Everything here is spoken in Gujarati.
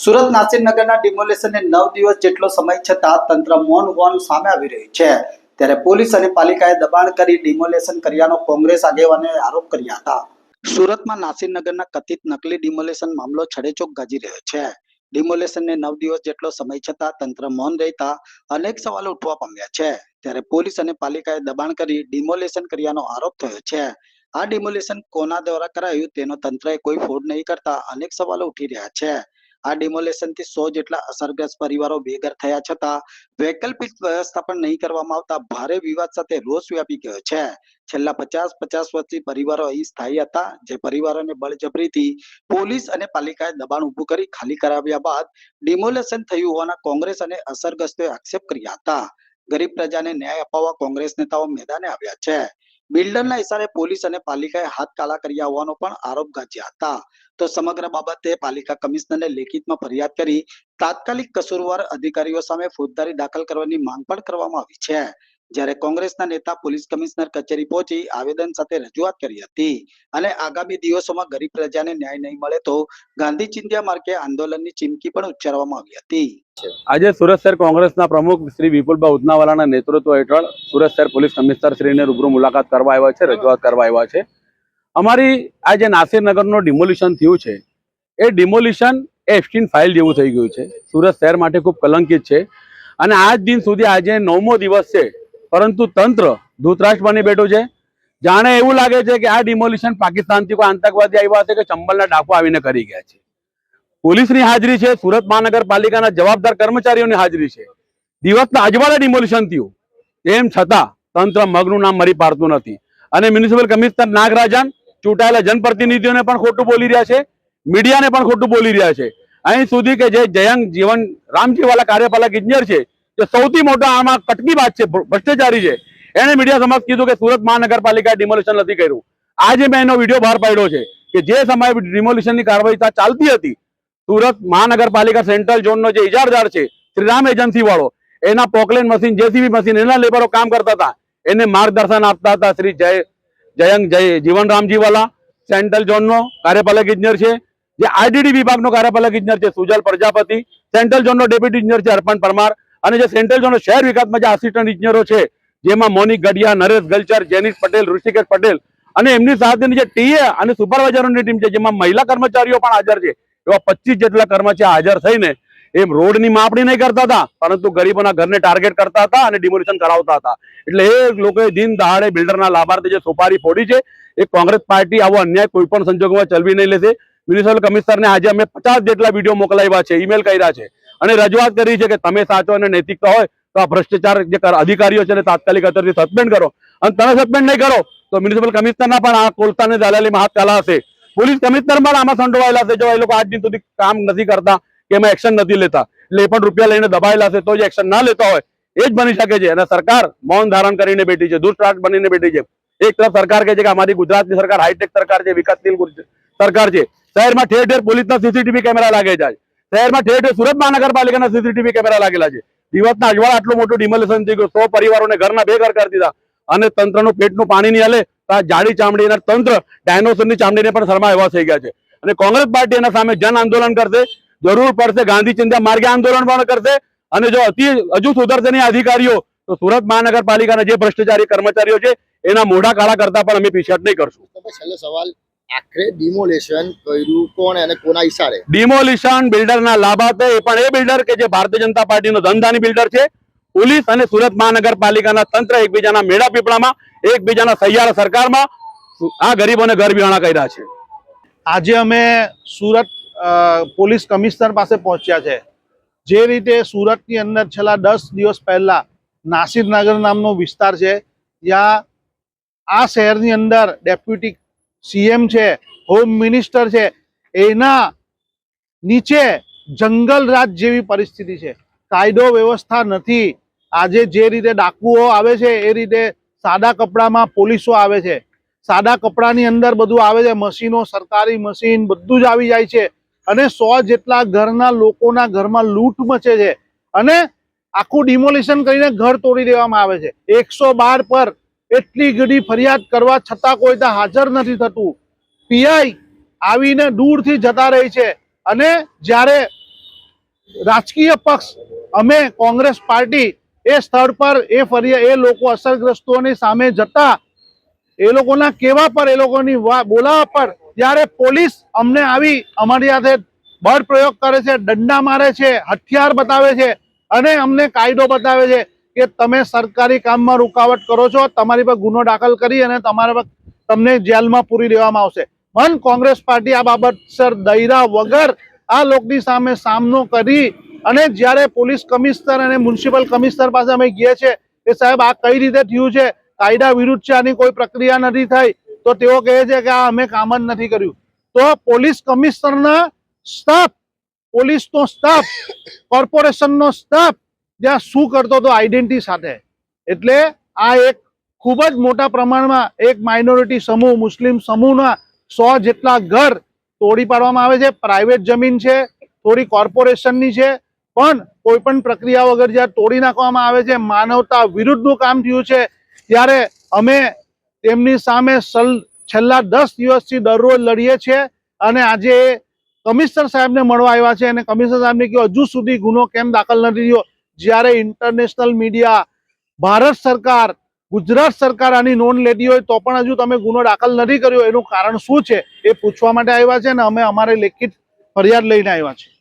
સુરત નાસિરનગરના ડિમોલેશનને 9 દિવસ જેટલો સમય છતાં તંત્ર મૌન હોવાનું સામે આવી રહ્યું છે। ત્યારે પોલીસ અને પાલિકાએ દબાણ કરી ડિમોલેશન કર્યાનો કોંગ્રેસ આગેવાનોએ આરોપ કર્યા હતા। સુરતમાં નાસિરનગરના કથિત નકલી ડિમોલેશન મામલો છડેચોક ગાજી રહ્યો છે। ડિમોલેશનને 9 દિવસ જેટલો સમય છતાં તંત્ર મૌન રહેતા અનેક સવાલો ઉઠવા પામ્યા છે। ત્યારે પોલીસ અને પાલિકાએ દબાણ કરી ડિમોલેશન કર્યાનો આરોપ થયો છે। આ ડિમોલેશન કોના દ્વારા કરાયું તેનો તંત્રએ કોઈ ફોડ નહીં કરતા અનેક સવાલો ઉઠી રહ્યા છે। આ ડિમોલેશનથી 100 જેટલા અસરગ્રસ્ત પરિવારો બેઘર થયા છતાં વૈકલ્પિક વ્યવસ્થા પણ નહીં કરવામાં આવતા ભારે વિવાદ સાથે રોષ વ્યાપી ગયો છે। છેલ્લા 50 વર્ષથી પરિવારો અહીં સ્થાયી હતા, જે પરિવારોને બળજબરીથી પોલીસ અને પાલિકાએ દબાણ ઊભું કરી ખાલી કરાવ્યા બાદ ડિમોલેશન થયું હોવાના કોંગ્રેસ અને અસરગ્રસ્તોએ આક્ષેપ કર્યા હતા। ગરીબ પ્રજાને ન્યાય અપાવવા કોંગ્રેસ નેતાઓ મેદાને આવ્યા છે। બિલ્ડરના ઇશારે પોલીસ અને પાલિકાએ હાથ કાલા કર્યા હોવાનો પણ આરોપ ગાજ્યા હતા। તો સમગ્ર બાબતે પાલિકા કમિશનરને લેખિતમાં ફરિયાદ કરી તાત્કાલિક કસૂરવાર અધિકારીઓ સામે ફોજદારી દાખલ કરવાની માંગ પણ કરવામાં આવી છે। જ્યારે કોંગ્રેસના નેતા પોલીસ કમિશનર કચેરી પહોંચી આવેદન સાથે રજૂઆત કરી હતી અને આગામી દિવસોમાં ગરીબ પ્રજાને ન્યાય નહીં મળે તો ગાંધી ચિંધ્યા માર્ગે આંદોલનની ચીમકી પણ ઉચ્ચારવામાં આવી હતી। આજે સુરત શહેર કોંગ્રેસના પ્રમુખ શ્રી વિપુલભાઈ ઉધનાવાલાના નેતૃત્વ હેઠળ સુરત શહેર પોલીસ કમિશનર શ્રીને રૂબરૂ મુલાકાત કરવા આવ્યા છે, રજૂઆત કરવા આવ્યા છે। અમારી આ જે નાસિરનગરનો ડિમોલિશન થયું છે એ ડિમોલિશન એફસ્ટીન ફાઇલ જેવું થઈ ગયું છે। સુરત શહેર માટે ખૂબ કલંકિત છે અને આજ દિન સુધી આજે 9મો દિવસ છે, પરંતુ તંત્ર ધૂતરાષ્ટ્ર બની બેઠું છે। જાણે એવું લાગે છે કે આ ડિમોલિશન પાકિસ્તાનથી કોઈ આતંકવાદી આવ્યા છે કે ચંબલના ડાકુ આવીને કરી ગયા છે। પોલીસની હાજરી છે, સુરત મહાનગરપાલિકાના જવાબદાર કર્મચારીઓની હાજરી છે। દિવસના અજવાળે ડિમોલિશન થયું, એમ છતાં તંત્ર મગનું નામ મરી પાડતું નથી અને મ્યુનિસિપલ કમિશનર નાગરાજન ચૂંટાયેલા જનપ્રતિનિધિઓને પણ ખોટું બોલી રહ્યા છે, મીડિયાને પણ ખોટું બોલી રહ્યા છે। અહીં સુધી કે જે જયંગ જીવન રામજીવાલા કાર્યપાલક ઇજનેર છે, જે સૌથી મોટા આમાં કટકીબાજ છે, ભ્રષ્ટાચારી છે, એણે મીડિયા સમક્ષ કીધું કે સુરત મહાનગરપાલિકાએ ડિમોલિશન નથી કર્યું। આજે મેં એનો વિડીયો બહાર પાડ્યો છે કે જે સમયે ડિમોલિશનની કાર્યવાહી ચાલતી હતી, સુરત મહાનગરપાલિકા સેન્ટ્રલ ઝોનનો જે ઇજારદાર છે શ્રીરામ એજન્સી વાળો, એના પોકલેન મશીન, જેસીબી મશીન, એના લેબરો કામ કરતા હતા, એને માર્ગદર્શન આપતા હતા શ્રી જયંગ જીવન રામજીવાલા, સેન્ટ્રલ ઝોનનો કાર્યપાલક ઇજનેર છે। જે આઈડીડી વિભાગનો કાર્યપાલક ઇજનેર છે સુજલ પ્રજાપતિ, સેન્ટ્રલ ઝોનનો ડેપ્યુટી ઇજનેર છે અર્પણ પરમાર, અને જે સેન્ટ્રલ ઝોનનો શહેર વિકાસમાં જે આસિસ્ટન્ટ ઇજનેરો છે, જેમાં મોનિક ગઢિયા, નરેશ ગલચર, જેનિસ પટેલ, ઋષિકેશ પટેલ અને એમની સાથેની જે ટીએ અને સુપરવાઇઝરોની ટીમ છે, જેમાં મહિલા કર્મચારીઓ પણ હાજર છે, એવા 25 જેટલા કર્મચારીઓ હાજર થઈને એમ રોડની માપણી નહીં કરતા હતા, પરંતુ ગરીબોના ઘરને ટાર્ગેટ કરતા હતા અને ડિમોલિશન કરાવતા હતા। એટલે એ લોકોએ દિન દહાડે બિલ્ડરના લાભાર્થે જે સોપારી ફોડી છે, એ કોંગ્રેસ પાર્ટી આવો અન્યાય કોઈ પણ સંજોગોમાં ચલવી નહીં લેશે। મ્યુનિસિપલ કમિશનરને આજે અમે 50 જેટલા વિડીયો મોકલાવ્યા છે, ઈમેલ કર્યા છે અને રજૂઆત કરી છે કે તમે સાચો અને નૈતિકતા હોય તો આ ભ્રષ્ટાચાર જે અધિકારીઓ છે એને તાત્કાલિક અસરથી સસ્પેન્ડ કરો, અને તમે સસ્પેન્ડ નહીં કરો તો મ્યુનિસિપલ કમિશનરના પણ આ કોલસાની દલાલીમાં હાથ કાલા હશે। પોલીસ કમિશનર પણ આમાં સંડોવાયેલા છે। જો એ લોકો આજ દિન સુધી કામ નથી કરતા કે એમાં એક્શન નથી લેતા, એટલે એ પણ રૂપિયા લઈને દબાયેલા છે, તો જે એક્શન ના લેતા હોય એ જ બની શકે છે। અને સરકાર મૌન ધારણ કરીને બેઠી છે, દુષ્ટાટ બનીને બેઠી છે। એક તરફ સરકાર કહે છે કે અમારી ગુજરાતની સરકાર હાઈટેક સરકાર છે, વિકાસશીલ સરકાર છે, શહેરમાં ઠેર ઠેર પોલીસના સીસીટીવી કેમેરા લાગે છે, શહેરમાં ઠેર ઠેર સુરત મહાનગરપાલિકાના સીસીટીવી કેમેરા લાગેલા છે। દિવસના અજવાળા આટલું મોટું ડિમોલિશન થઈ ગયું, 100 પરિવારોને ઘરના બેઘર કરી દીધા અને તંત્રનું પેટનું પાણી નહીં હાલે તો આ જાડી ચામડી અને તંત્ર ડાયનોસરની ચામડીને પણ શરમા એવા થઈ ગયા છે। અને કોંગ્રેસ પાર્ટી એના સામે જન આંદોલન કરશે, જરૂર પડશે ગાંધી ચિંધ્યા માર્ગે આંદોલન પણ કરશે। અને જો હજુ સુધરશે નહીં અધિકારીઓ તો સુરત મહાનગરપાલિકાના જે ભ્રષ્ટાચારી કર્મચારીઓ છે એના મોઢા કાળા કરતા પણ અમે પીછાટ નહીં કરશું। છેલ્લો સવાલ, આખરે ડિમોલેશન કર્યું કોણ અને કોના ઈશારે? ડિમોલિશન બિલ્ડરના લાભાર્થે, એ પણ એ બિલ્ડર કે જે ભારતીય જનતા પાર્ટીનો ધનધાની બિલ્ડર છે। પોલીસ અને સુરત મહાનગરપાલિકાના તંત્ર એકબીજાના મેળા પીપળામાં, એકબીજાના સહિયારા સરકારમાં આ ગરીબોને ઘર વિહોણા કર્યા છે। આજે અમે સુરત પોલીસ કમિશનર પાસે પહોંચ્યા છે। જે રીતે સુરતની અંદર છેલ્લા 10 દિવસ પહેલા નાસિરનગર નામનો વિસ્તાર છે, જ્યાં આ શહેરની અંદર ડેપ્યુટી સીએમ છે, હોમ મિનિસ્ટર છે, એના નીચે જંગલ રાજ જેવી પરિસ્થિતિ છે। કાયદો વ્યવસ્થા નથી। આજે જે રીતે ડાકુઓ આવે છે એ રીતે સાદા કપડામાં પોલીસો આવે છે, સાદા કપડાની અંદર બધું આવે છે, મશીનો, સરકારી મશીન બધું જ આવી જાય છે અને 100 જેટલા ઘરના લોકોના ઘરમાં લૂંટ મચે છે અને આખું ડિમોલિશન કરીને ઘર તોડી દેવામાં આવે છે। 112 પર એટલી ઘણી ફરિયાદ કરવા છતાં કોઈ ત્યાં હાજર નથી થતું। પીઆઈ આવીને દૂરથી જતા રહે છે અને જ્યારે રાજકીય પક્ષ અમે કોંગ્રેસ પાર્ટી એ સ્થળ પર એ લોકો અસરગ્રસ્તોની સામે જતા એ લોકોના કહેવા પર એ લોકોની બોલાવા પર જ્યારે પોલીસ અમને આવી અમારી સાથે બળ પ્રયોગ કરે છે, દંડા મારે છે, હથિયાર બતાવે છે અને અમને કાયદો બતાવે છે કે તમે સરકારી કામમાં રૂકાવટ કરો છો, તમારી પર ગુનો દાખલ કરી અને તમને જેલમાં પૂરી દેવામાં આવશે. પણ કોંગ્રેસ પાર્ટી આ બાબતસર દૈરા વગર આ લોકોની સામે સામનો કરી અને જ્યારે પોલીસ કમિશનર અને મ્યુનિસિપલ કમિશનર પાસે અમે ગયા છે કે સાહેબ આ કઈ રીતે થયું છે, કાયદા વિરુદ્ધ છે, આની કોઈ પ્રક્રિયા નથી થઈ, તો તેઓ કહે છે કે આ અમે કામ જ નથી કર્યું. તો પોલીસ કમિશનરના સ્ટાફ, પોલીસનો સ્ટાફ, કોર્પોરેશનનો સ્ટાફ ત્યાં શું કરતો હતો આઈડેન્ટિટી સાથે. એટલે આ એક ખૂબ જ મોટા પ્રમાણમાં એક માઇનોરિટી સમૂહ, મુસ્લિમ સમૂહના 100 જેટલા ઘર તોડી પાડવામાં આવે છે. પ્રાઇવેટ જમીન છે, થોડી કોર્પોરેશનની છે, પણ કોઈ પણ પ્રક્રિયા વગર જ્યારે તોડી નાખવામાં આવે છે, માનવતા વિરુદ્ધનું કામ થયું છે. ત્યારે અમે તેમની સામે છેલ્લા 10 દિવસથી દરરોજ લડીએ છીએ અને આજે કમિશનર સાહેબને મળવા આવ્યા છે અને કમિશનર સાહેબને કહ્યું હજુ સુધી ગુનો કેમ દાખલ નથી થયો. જ્યારે ઇન્ટરનેશનલ મીડિયા, ભારત સરકાર, ગુજરાત સરકાર આની નોંધ લેતી હોય તો પણ હજુ તમે ગુનો દાખલ નથી કર્યો, એનું કારણ શું છે એ પૂછવા માટે આવ્યા છે અને અમે અમારે લેખિત ફરિયાદ લઈને આવ્યા છીએ.